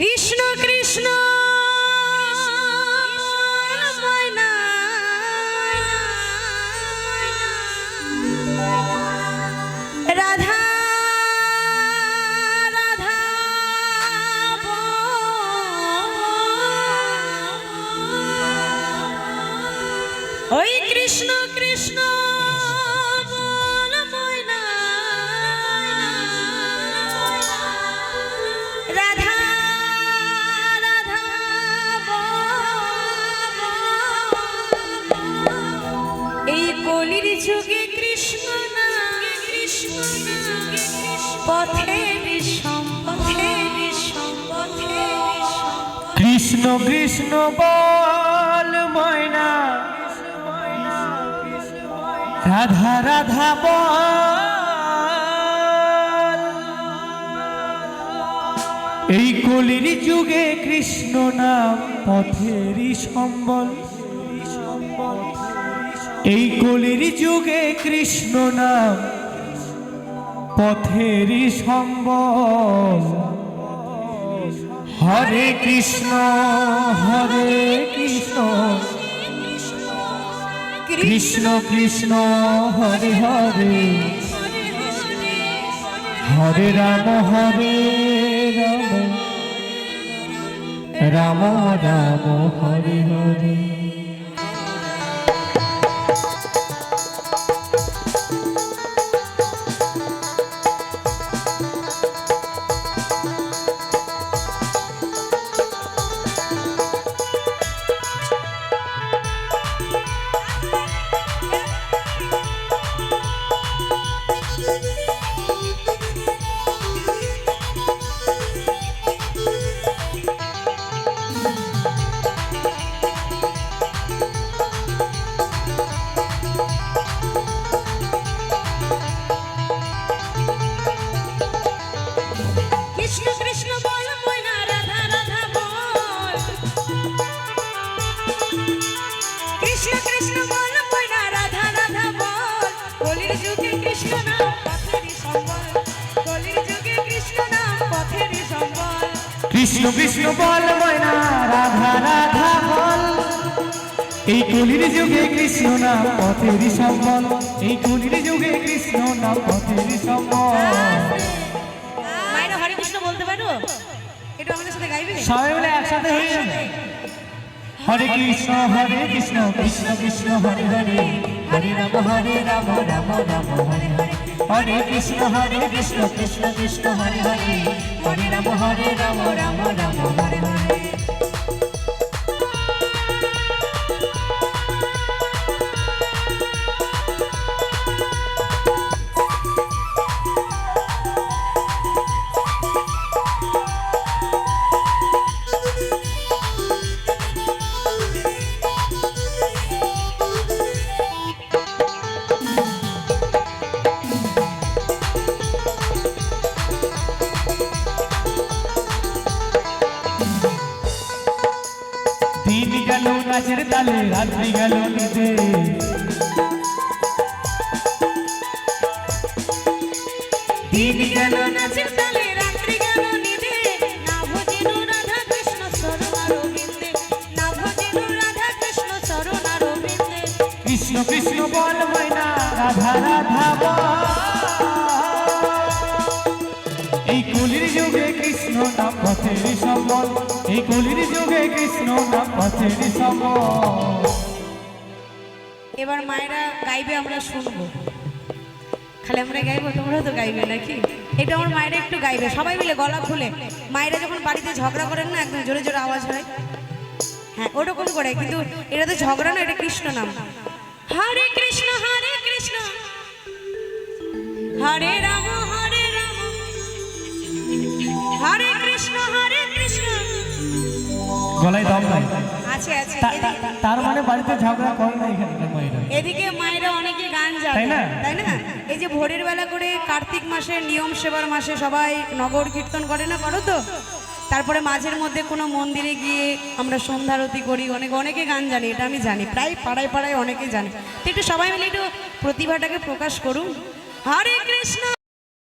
কৃষ্ণ কৃষ্ণ ময়না রাধা রাধা ওই কৃষ্ণ কৃষ্ণ যুগে কৃষ্ণ পথের কৃষ্ণ কৃষ্ণ বল ময়না রাধা রাধা বল এই কলির যুগে কৃষ্ণ নাম পথেরই সম্বল এই কলির যুগে কৃষ্ণ নাম পথেরই সম্বল হরে কৃষ্ণ কৃষ্ণ কৃষ্ণ হরে হরে হরে রাম রাম রাম হরে হরে। কৃষ্ণ কৃষ্ণ বল ময়না রাধা রাধা বল এই কলির যুগে কৃষ্ণ নাম পথেরই সম্বল এই কলির যুগে কৃষ্ণ নাম পথেরই সম্বল। মায়েরা হরে কৃষ্ণ বলতে পারো? একটু আমাদের সাথে গাইবে? সবাই মিলে একসাথে হয়ে যাবে। হরে কৃষ্ণ কৃষ্ণ কৃষ্ণ হরে হরে হরে রাম রাম রাম হরে হরে হরে কৃষ্ণ কৃষ্ণ কৃষ্ণ হরে হরে হরে রাম রাম রাম হরে হরে। দিন গেল নাচের তালে রাত্রি গেল নিতে দিন গেল নাচের তালে রাত্রি গেল নিতে না ভজেনু রাধা কৃষ্ণ চরণ অরবিন্দে না ভজেনু রাধা কৃষ্ণ চরণ অরবিন্দে। কৃষ্ণ কৃষ্ণ বল ময়না রাধা রাধা বল এই কলির যুগে কৃষ্ণ নাম পথেরই সম্বল এই কলির যুগে কৃষ্ণ নাম পথেরই সম্বল। এবার মায়েরা গাইবে, আমরা শুনবো। খালি আমরা গাইবো, তোমরা তো গাইবে নাকি? এটা আমার মায়েরা একটু গাইবে, সবাই মিলে গলা খুলে। মায়েরা যখন বাড়িতে ঝগড়া করেন না, একদম জোরে জোরে আওয়াজ হয়, হ্যাঁ ওরকম করে, কিন্তু এটা তো ঝগড়া না, এটা কৃষ্ণ নাম। হরে কৃষ্ণ হরে রাম হরে কৃষ্ণ গলায় দম নাই আছে আছে। তার মানে বাড়িতে ঝগড়া করে না এখানে মায়েরা। এদিকে মায়েরা অনেকে গান জানে, তাই না? এই যে ভোরের বেলা করে কার্তিক মাসে নিয়ম সেবার মাসে সবাই নগর কীর্তন করে না, করো তো? তারপরে মাঝের মধ্যে কোনো মন্দিরে গিয়ে আমরা সন্ধ্যারতি করি, অনেকে গান জানি, এটা আমি জানি, প্রায় পাড়ায় পাড়ায় অনেকে জানে। তো একটু সবাই মিলে একটু প্রতিভাটাকে প্রকাশ করুন। হরে কৃষ্ণ।